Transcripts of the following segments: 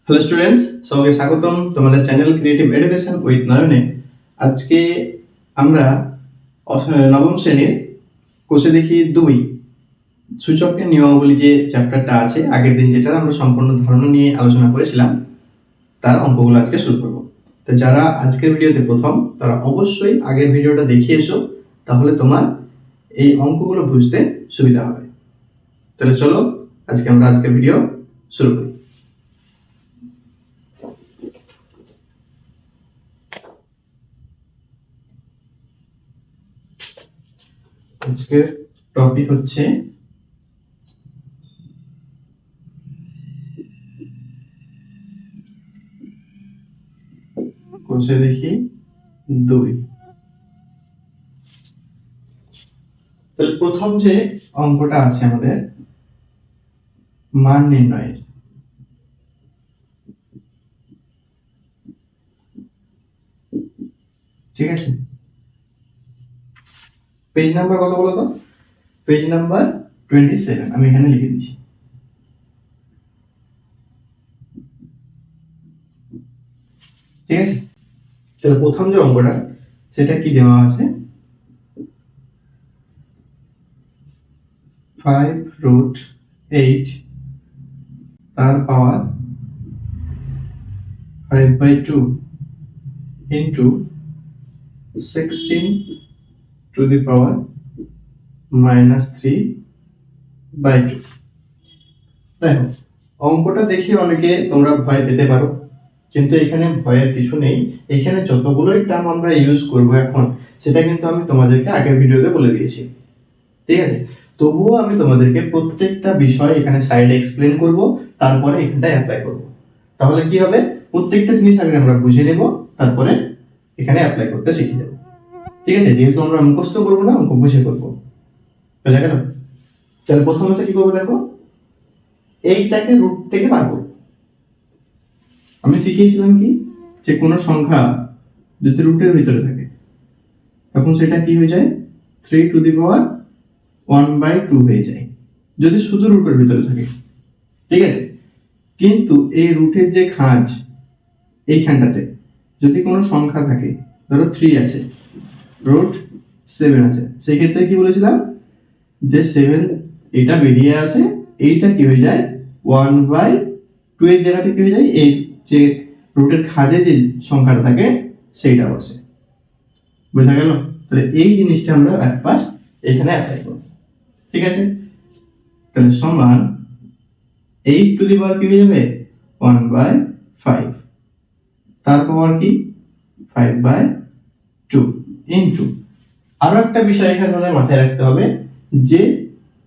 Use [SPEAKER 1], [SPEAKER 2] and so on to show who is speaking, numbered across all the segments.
[SPEAKER 1] Hello students, সবাইকে স্বাগতম তোমাদের চ্যানেল ক্রিয়েটিভ এডুকেশন উইথ নয়নে। আজকে আমরা নবম শ্রেণীর কোষে দেখি 2 সূচকের নিয়মাবলী যে চ্যাপ্টারটা আছে, আগের দিন যেটা আমরা সম্পূর্ণ ধারণা নিয়ে আলোচনা করেছিলাম, তার অঙ্কগুলো আজকে শুরু করব। তো যারা আজকের ভিডিওতে প্রথম, তারা অবশ্যই আগের ভিডিওটা দেখিয়ে এসো, তাহলে তোমার এই অঙ্কগুলো বুঝতে সুবিধা হবে। তাহলে চলো আমরা আজকের ভিডিও শুরু করি। আজকের টপিক হচ্ছে কোষে দেখি 2। তাহলে প্রথম যে অঙ্কটা আছে আমাদের মান নির্ণয়ের, ঠিক আছে। পেজ নাম্বার কত বলো তো? পেজ নাম্বার 27 আমি এখানে লিখে দিচ্ছি। ঠিক আছে, তাহলে প্রথম যে অঙ্কটা সেটা কি দেওয়া আছে, 5√8 তার পাওয়ার 5/2 ইন্টু 16 টু দি পাওয়ার -3/2। দেখো, অঙ্কটা দেখে অনেকে তোমরা ভয় পেতে পারো, কিন্তু এখানে ভয়ের কিছু নেই। এখানে যতগুলোই টার্ম আমরা ইউজ করব এখন, সেটা কিন্তু আমি তোমাদেরকে আগের ভিডিওতে বলে দিয়েছি, ঠিক আছে। তবুও আমি তোমাদেরকে প্রত্যেকটা বিষয় এখানে সাইডে এক্সপ্লেন করব, তারপরে এখানটা অ্যাপ্লাই করব। তাহলে কি হবে, প্রত্যেকটা জিনিস আগে আমরা বুঝে নেব, তারপরে এখানে অ্যাপ্লাই করতে শিখে যাব। ঠিক আছে, যেহেতু আমরা মুখস্থ করব না, অঙ্ক বুঝে করব। বুঝা গেল? তাহলে প্রথমত কি করব, দেখো, এইটাকে রুট থেকে বার করব। আমি শিখিয়েছিলাম কি, যে কোনো সংখ্যা যদি রুটের ভিতরে থাকে, তখন সেটা কি হয়ে যায়, 3 টু দি পাওয়ার 1/2 হয়ে যায়, যদি শুধু রুটের ভিতরে থাকে। ঠিক আছে, কিন্তু এই রুটের যে খাঁজ, এইখানটাতে যদি কোনো সংখ্যা থাকে, ধরো 3 আছে, √7 আছে, সেই ক্ষেত্রে কি বলেছিলাম, যে 7 এটা বেরিয়ে আসে, এইটা কি হয়ে যায় 1/2 এর জায়গাতে কি হয়ে যায়, এই যে রুটের খাঁজে যে সংখ্যাটা থাকে সেইটা বসে। বোঝা গেল? তাহলে এই জিনিসটা আমরা এট ফার্স্ট এখানে অ্যাপ্লাই করব। ঠিক আছে, তাহলে সমান 8 টু দি পাওয়ার কি হয়ে যাবে 1/5, তার পাওয়ার কি 5/2 ইনটু, আরো একটা বিষয় এখানে আমাদের মাথায় রাখতে হবে, যে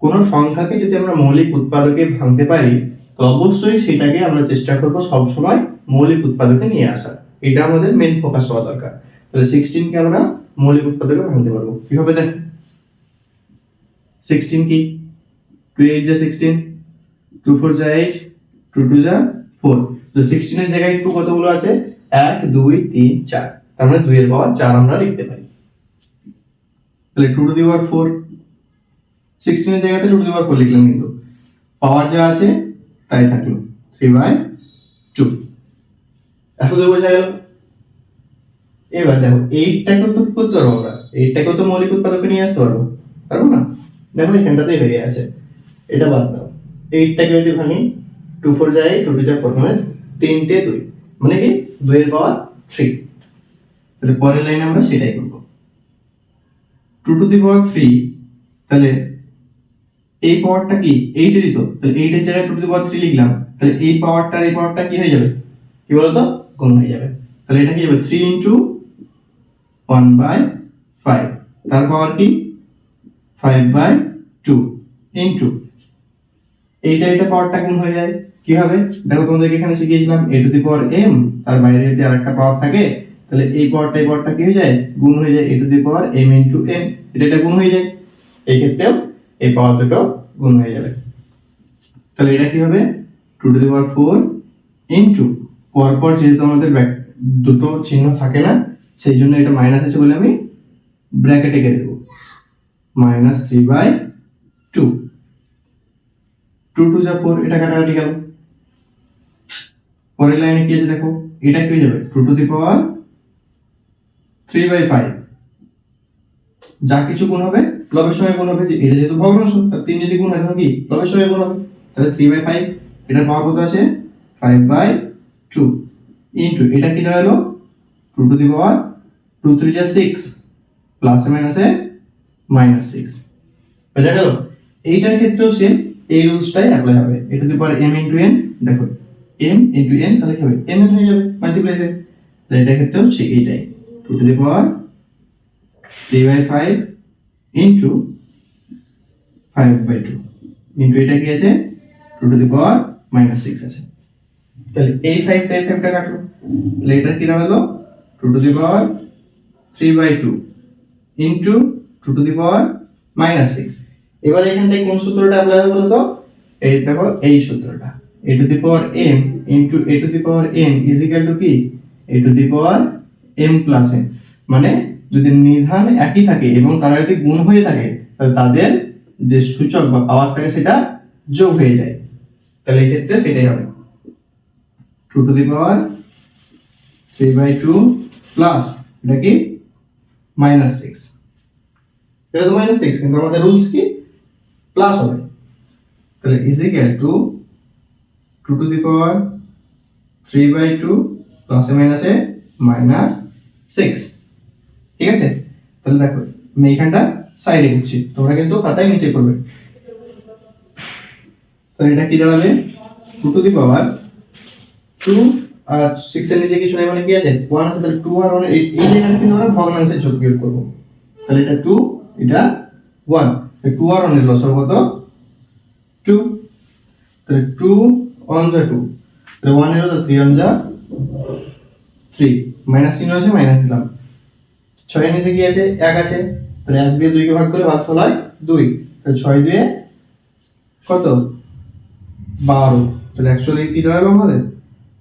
[SPEAKER 1] কোন সংখ্যাকে যদি আমরা মৌলিক উৎপাদকে ভাঙতে পারি, তো অবশ্যই সেটাকে আমরা চেষ্টা করব সব সময় মৌলিক উৎপাদকে নিয়ে আসা। এটা আমাদের মেইন ফোকাস হওয়া দরকার। তাহলে 16 কে আমরা মৌলিক উৎপাদকে ভাঙতে পারবো কিভাবে, দেখ, 16 কি, 2 8 যা 16, 2 4 যা 8, 2 2 যা 4। তো 16 এর জায়গায় একটু কতগুলো আছে, 1 2 3 4, তার মানে 2 এর পাওয়ার 4 আমরা লিখতে পারি। তাহলে 2 টু দি পাওয়ার 4, 16 এর জায়গাতে 2 টু দি পাওয়ার 4 লিখলাম, কিন্তু পাওয়ার যা আছে তাই থাকলো 3/2। এত দূর বোঝা গেল? এবার দেখো, 8টাকেও তো কি করতে পারবো আমরা, 8টাকেও তো মৌলিক উৎপাদকে নিয়ে আসতে পারবো, পারবো না? দেখো এখানটাতেই হয়ে আছে, এটা বাদ দাও। 8টাকে যদি ভাঙি, 2 4 যা 8, 2 2 যা 4, মানে 3টে 2, মানে কি 2 এর পাওয়ার 3। তাহলে পরের লাইনে আমরা সেটাই করব, 2 টু দি পাওয়ার 3। তাহলে এই পাওয়ারটা কি 8 এরই তো, তাহলে 8 এর জায়গায় 2 টু দি পাওয়ার 3 লিখলাম, তাহলে এই পাওয়ারটা কি হয়ে যাবে, কি বলতো, গুণ হয়ে যাবে। তাহলে এটা কি হবে 3 ইনটু 1/5, তার পাওয়ার কি 5/2 ইনটু, এটা পাওয়ারটা গুণ হয়ে যায়, কি হবে, দেখো তোমাদেরকে এখানে শিখিয়েছিলাম a two the power m, তার বাইরে যদি আরেকটা পাওয়ার থাকে, তাহলে এই পাওয়ারটা কি হয়ে যায়, গুণ হয়ে যায় a two the power m into n, এটা গুণ হয়ে যায়। এই ক্ষেত্রেও এই পাওয়ার দুটো গুণ হয়ে যাবে। তাহলে এটা কি হবে 2 টু দি পাওয়ার 4 ইনটু, পরপর যেহেতু আমাদের দুটো চিহ্ন থাকে না, সেই জন্য এটা মাইনাস আছে বলে আমি ব্র্যাকেটে কেটে দেব, -3/2, 2 2 যা 4, এটা কাটাকাটি গেল। পরের লাইনে কি আছে দেখো, এটা কি হয়ে যাবে 2 টু দি পাওয়ার 3/5, যা কিছু গুণ হবে লবের সঙ্গে গুণ হবে, এটা যেহেতু ভগ্নাংশ তার 3 যদি গুণ হয় তখন কি লবের সঙ্গে গুণ হবে, তাহলে 3/5 এটার পাওয়ার কত আছে 5/2 ইনটু এটা কি দাঁড়ালো 2 টু দি পাওয়ার 2 3 যা 6 প্লাসে মাইনাসে -6 বোঝা গেল। এইটার ক্ষেত্রেও সেম এই রুলসটাই অ্যাপ্লাই হবে, a two the power m into n, দেখো m ইনটু n তাহলে কি হবে m n হয়ে যাবে মাল্টিপ্লাই হয়ে, তাহলে এটার ক্ষেত্রেও ঠিক এইটাই 2 to the power 3/5 into 5/2 into এটা কি আছে 2 টু দি পাওয়ার -6 আছে। তাহলে এই 5টা এই 5টা কাটলো, তাহলে এটা কি দাঁড়ালো 2 to the power 3/2 into 2 to the power -6। এবার এখানটায় কোন সূত্রটা অ্যাপ্লাই হবে বলো তো, এই দেখো এই সূত্রটা, a two the power m into a two the power n is equal two কি a two the power m plus n, মানে যদি নির্ধান একই থাকে এবং তারা যদি গুণ হয়ে থাকে তাহলে তাদের যে সূচক বা পাওয়ার থাকে সেটা যোগ হয়ে যায়, তাহলে এই ক্ষেত্রে সেটাই হবে 2 টু দি পাওয়ার 3/2 প্লাস এটা কি -6, এটা তো -6 কিন্তু আমাদের রুলস কি প্লাস হবে, তাহলে is equal to 2 to the power 3/2 প্লাসে মাইনাসে -6, ঠিক আছে। তাহলে দেখো আমি এখানটা সাইডে করছি, তোমরা কিন্তু খাতায় নিচে করবে, তাহলে এটা কি দাঁড়াবে 2 টু দি পাওয়ার 2 আর 6 এর নিচে কিছু নাই মানে কি আছে 1 আছে, তাহলে 2 আর 1 এই জায়গাটা কিন্তু আমরা ভগ্নাংশের যোগ বিয়োগ করব, তাহলে এটা 2 এটা 1, 2 আর 1 এর লসাগু কত 2, তাহলে 2 on the 2, তাহলে 1 এর হলো 3 on the 3 মাইনাস চিহ্ন আছে মাইনাস দিলাম, 6 এর নিচে কি আছে 1 আছে, তাহলে 1 দিয়ে 2 কে ভাগ করে ভাগফল হয় 2, তাহলে 6 দিয়ে কত 12, তাহলে অ্যাকচুয়ালি কি দাঁড়ালো আমাদের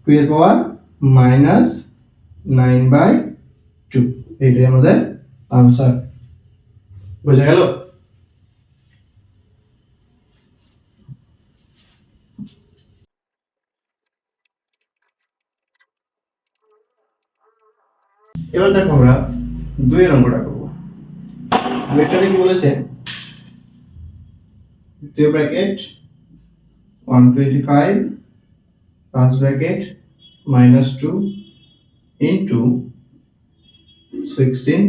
[SPEAKER 1] 2 এর পাওয়ার -9/2, এইটাই আমাদের आंसर, বোঝা গেল। এবার দেখো আমরা 2 এর অঙ্কটা করব, 2 এরটাতে কি বলেছে 2 ব্র্যাকেট 125 পাঁচ ব্র্যাকেট -2 ইনটু 16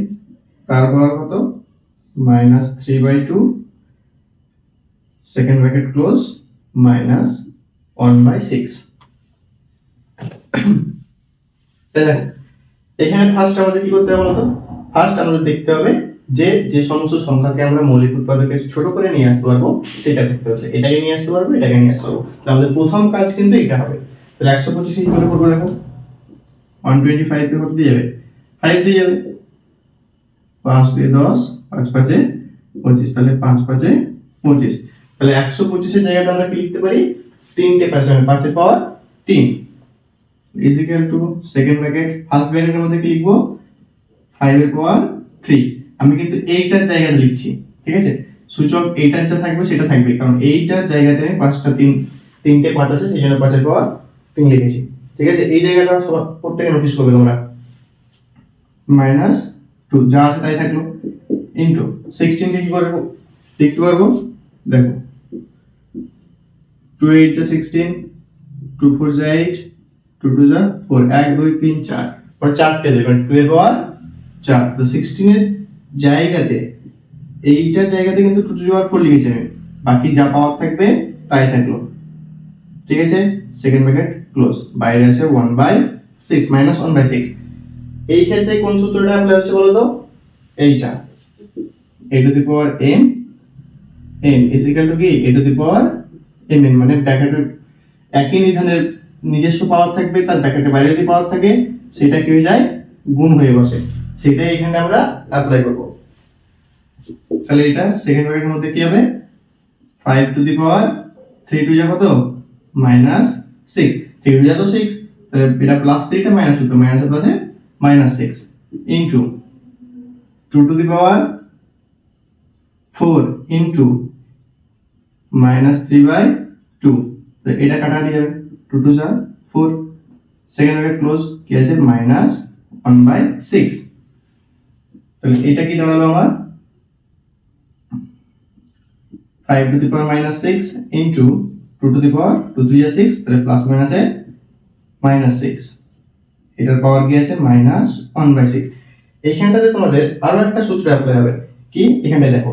[SPEAKER 1] তার পাওয়ার কত -3/2 সেকেন্ড ব্র্যাকেট ক্লোজ -1/6। তাহলে এখানে ফার্স্ট আমাদের কি করতে হবে বলতো, ফার্স্ট আমাদের দেখতে হবে যে যে সমস্ত সংখ্যাকে আমরা মৌলিক উৎপাদকে ছোট করে নিয়ে আসতে পারবো সেটা দেখতে হবে, এটাকে নিয়ে আসতে পারবো এটাকে নিয়ে আসতে পারবো, তাহলে আমাদের প্রথম কাজ কিন্তু এটা হবে। তাহলে 125 কি করে করব দেখো, 125 কে কত দিয়ে যাবে 5 দিয়ে যাবে, 5 দিয়ে 10 5 5 25, তাহলে 5 5 25, তাহলে 125 এর জায়গাতে আমরা কি লিখতে পারি তিনটে 5 মানে 5 এর পাওয়ার 3 is equal two second bracket first ব্র্যাকেটের মধ্যে কি লিখবো 5 এর পাওয়ার 3, আমি কিন্তু এইটার জায়গাতে লিখছি, ঠিক আছে সূচক এইটার যা থাকবে সেটা থাকবে, কারণ এইটার জায়গাতে আমি পাঁচটা তিনটে 5 আছে সেই জন্য 5 এর পাওয়ার 3 লিখেছি, ঠিক আছে। এই জায়গাটা সব প্রত্যেককে নোটিস করবে তোমরা, -2 যা আছে তাই থাকলো ইনটু 16 কে কি করে লিখতে পারবো দেখো 2 8 যা 16 2 4 যা 8 2 2 যা 4 1 2 3 4 পরে চারটে দেবে 2 এর পাওয়ার 4, তো 16 এর জায়গাতে এইটার জায়গাতে কিন্তু 2 টু দি পাওয়ার 4 লিখেছি আমি, বাকি যা পাওয়ার থাকবে তাই থাকলো, ঠিক আছে সেকেন্ড ব্র্যাকেট ক্লোজ, বাইরে আছে 1/6 -1/6। এই ক্ষেত্রে কোন সূত্রটা অ্যাপ্লাই হচ্ছে বলো তো এইটা a two the power m n is equal two কি a two the power m n, মানে ব্র্যাকেটের একই নিধানের নিজস্ব পাওয়ার থাকবে তার ব্র্যাকেটের বাইরে যদি পাওয়ার থাকে সেটা কি হয়ে যায় গুণ হয়ে বসে, সেটাই এখানে আমরা অ্যাপ্লাই করব। তাহলে এটা সেকেন্ড ব্র্যাকেটের মধ্যে কি হবে 5 টু দি পাওয়ার 3 টু যা কত -6, 3 টু যা তো 6, তাহলে এটা প্লাস 3 টা মাইনাস 2 মাইনাস প্লাসে -6 into 2 to the power 4 into -3/2, তো এটা কাটাকাটি যাবে 2 টু যা 4, সেকেন্ড ব্র্যাকেট ক্লোজ, কি আছে -1/6। তাহলে এটা কি দাঁড়ালো আমার 5 to the power -6 into 2 to the power 2 3 যা 6, তাহলে প্লাস মাইনাসে -6, এটার পাওয়ার কি আছে -1/6। এইখানটাতে তোমাদের আরো একটা সূত্র অ্যাপ্লাই হবে, কি এখানে দেখো,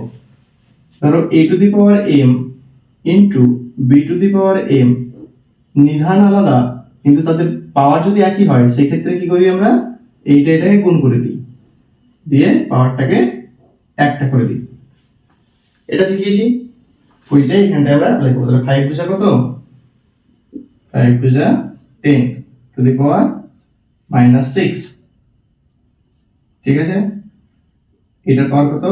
[SPEAKER 1] ধরো a two the power m into b two the power m, নিধান আলাদা কিন্তু তাদের পাওয়ার যদি একই হয় সেই ক্ষেত্রে কি করি আমরা, এটাকে গুণ করে দিই, দিয়ে পাওয়ারটাকে একটা করে দিই। এটা শিখিয়েছি, ওইটাই এখানটায় আমরা অ্যাপ্লাই করব। তাহলে 5 2 কত, 5 2 10 টু দি পাওয়ার -6, ঠিক আছে, এটার পাওয়ার কত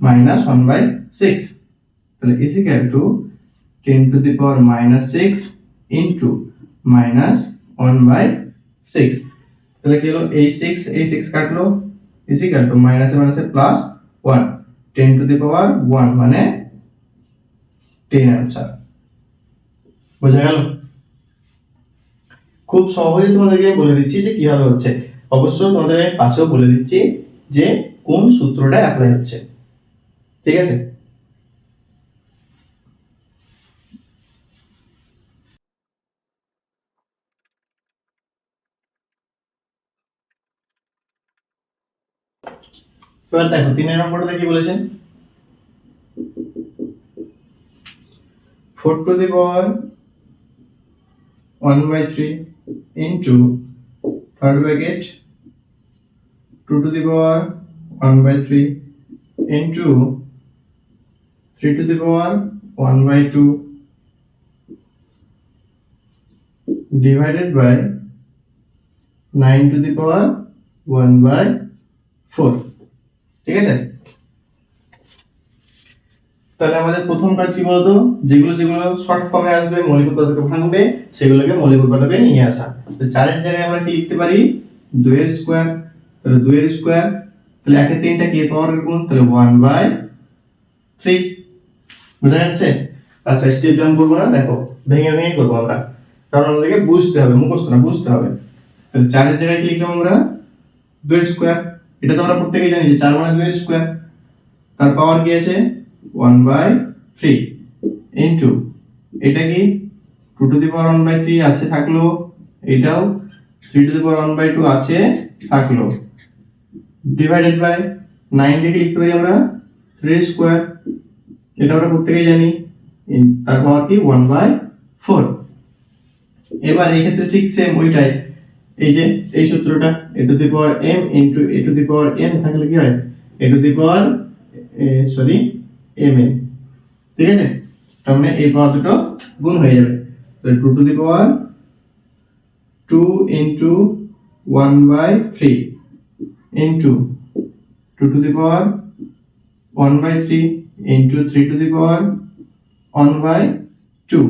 [SPEAKER 1] -1/6, তাহলে is equal to 10 to the power -6 into -1/6, তাহলে কি হলো, এই 6 কাটলো, is equal to মাইনাসে মাইনাসে প্লাস 1, 10 to the power 1 মানে 10 आंसर। বুঝা গেল? খুব সহজে তোমাদেরকে বলে দিচ্ছি যে কিভাবে হচ্ছে। অবশ্যই তোমাদের আমি পাশেও বলে দিচ্ছি যে কোন সূত্রটা অ্যাপ্লাই হচ্ছে, ঠিক আছে। এবার দেখো 3 নম্বরটা কি বলেছেন, 4 to the power 1/3 into third bracket 2 to the power 1/3 into 3 to the power 1/2 divided by 9 to the power 1/4, ঠিক আছে। তাহলে আমাদের প্রথম কাজ কি বলতো, যেগুলো শর্ট ফর্মে আসবে মৌলিক উৎপাদকে ভাঙবে সেগুলোকে মৌলিক উৎপাদকে নিয়ে আসা। তো 4 এর জায়গায় আমরা কি লিখতে পারি, 2 এর স্কয়ার, তাহলে 2 এর স্কয়ার, তাহলে 1 এর 3টা কি পাওয়ারের গুণ, তাহলে 1/3, বুঝা যাচ্ছে। আচ্ছা স্টেপ ডাউন করব না, দেখো ভেঙে ভেঙে করব আমরা, কারণ আমাদেরকে বুঝতে হবে, মুখস্থ না, বুঝতে হবে। তাহলে 4 এর জায়গায় কি লিখলাম আমরা 2 এর স্কয়ার, এটা তো আমরা প্রত্যেকেই জানি যে 4 মানে 2 এর স্কয়ার, তার পাওয়ার কি আছে 1/3 ইনটু এটা কি 2 টু দি পাওয়ার 1/3 আছে থাকলো, এটাও 3 টু দি পাওয়ার 1/2 আছে থাকলো, ডিভাইডেড বাই 9 দিয়ে লিখতে পারি আমরা 3 স্কয়ার, এটা আমরা প্রত্যেকেই জানি, তার পাওয়ার কি 1/4। এবার এই ক্ষেত্রে ঠিক সেম ওইটাই, এই যে এই সূত্রটা a two the power m into a two the power n থাকলে কি হয়, a two the power mn, ঠিক আছে। তার মানে এই পাওয়ার দুটো গুণ হয়ে যাবে, তো 2 to the power 2 into 1/3 into 2 to the power 1/3 into 3 two the power 1/2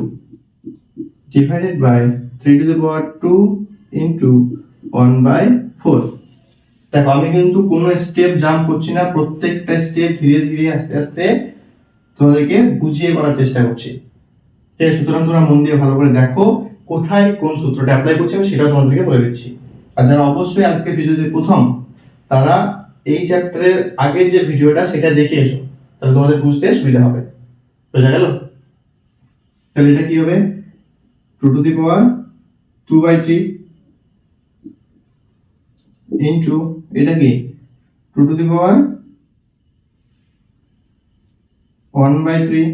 [SPEAKER 1] divided by 3 to the power 2 into 1/4। দেখো আমি কিন্তু কোনো স্টেপ জাম্প করছি না, প্রত্যেকটা স্টেপ ধীরে ধীরে আস্তে আস্তে তোমাদেরকে বুঝিয়ে করার চেষ্টা করছি, ঠিক আছে। সুতরাং তোমরা মন দিয়ে ভালো করে দেখো কোথায় কোন সূত্রটা অ্যাপ্লাই করছি আমি সেটাও তোমাদেরকে বলে দিচ্ছি। আর যারা অবশ্যই আজকে ভিডিওতে প্রথম, তারা এই চ্যাপ্টারের আগের যে ভিডিওটা সেটা দেখে এসো, তাহলে তোমাদের বুঝতে সুবিধা হবে। বোঝা গেল? তাহলে এটা কি হবে 2 to the power 2/3 into এটা কি 2 to the power 1/3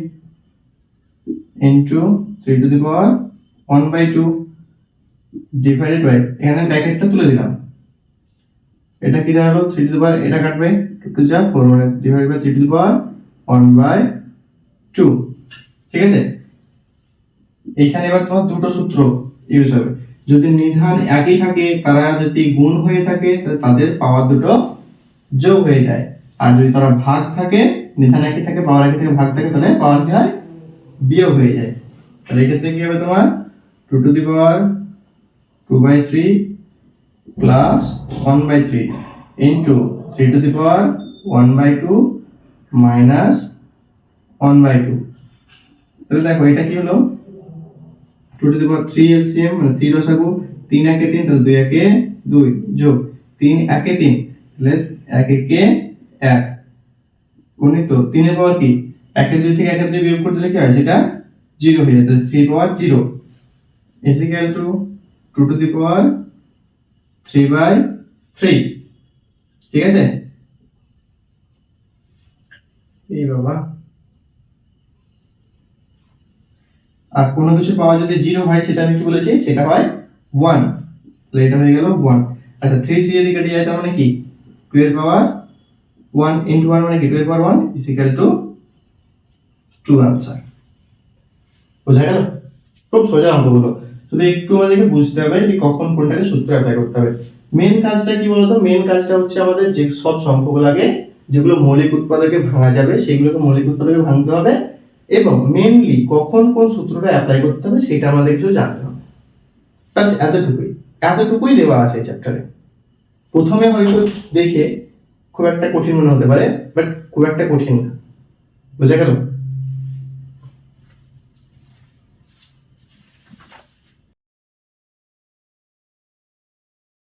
[SPEAKER 1] into 3 to the power 1/2 divided by, এখানে ব্র্যাকেটটা তুলে দিলাম, এটা কি দাঁড়ালো 3 to the power, এটা কাটবে 2 to the 4 মানে divided by 3 to the power 1/2, ঠিক আছে। এখানে এবার তোমার দুটো সূত্র ইউজ হবে, যদি নিধান একই থাকে তারা যদি গুণ হয়ে থাকে তাহলে তাদের পাওয়ার দুটো যোগ হয়ে যায়, আর যদি তারা ভাগ থাকে, নিধান একই থাকে পাওয়ার একই থাকে ভাগ থাকে, তাহলে পাওয়ার কি হয় বিয়োগ হয়ে যায়। তাহলে এই ক্ষেত্রে কি হবে তোমার 2 to the power 2/3 plus 1/3 into 3 to the power 1/2 minus 1/2। তাহলে দেখো এটা কি হলো 2 to the power 3 LCM মানে 3 লসাগু, 3 একে 3 তাহলে 2 একে 2 যোগ 3 একে 3 তাহলে 1 একে 1 গুণিত 3 এর পাওয়ার কি 1 এর 2 থেকে 1 এর 2 বিয়োগ করে দিলে কি হয় সেটা 0 হয়ে যায় তাহলে 3 পাওয়ার 0 is equal to 2 to the power 3/3 ঠিক আছে এই বাবা আর কোনো কিছু পাওয়া যদি 0 হয় সেটা আমি কি বলেছি সেটা হয় 1 তাহলে এটা হয়ে গেল 1 আচ্ছা 3 3 এর কেটে যায় তার মানে কি 2 এর পাওয়ার 1 into 1 মানে কি 2 এর পাওয়ার 1 is equal to 2 आंसर বুঝা গেল খুব সোজা অঙ্কগুলো শুধু একটু আমাদেরকে বুঝতে হবে যে কখন কোনটাকে সূত্র অ্যাপ্লাই করতে হবে মেন কাজটা কি বলতো মেন কাজটা হচ্ছে আমাদের যে সব সংখ্যাগুলোকে যেগুলো মৌলিক উৎপাদকে ভাঙা যাবে সেগুলোকে মৌলিক উৎপাদকে ভাঙতে হবে এবং মেইনলি কখন কোন সূত্রটা অ্যাপ্লাই করতে হবে সেটা আমাদের কিছু জানতে হবে বাস এতটুকুই দেওয়া আছে এই চ্যাপ্টারে প্রথমে হয়তো দেখে খুব একটা কঠিন মনে হতে পারে বাট খুব একটা কঠিন না বুঝা গেল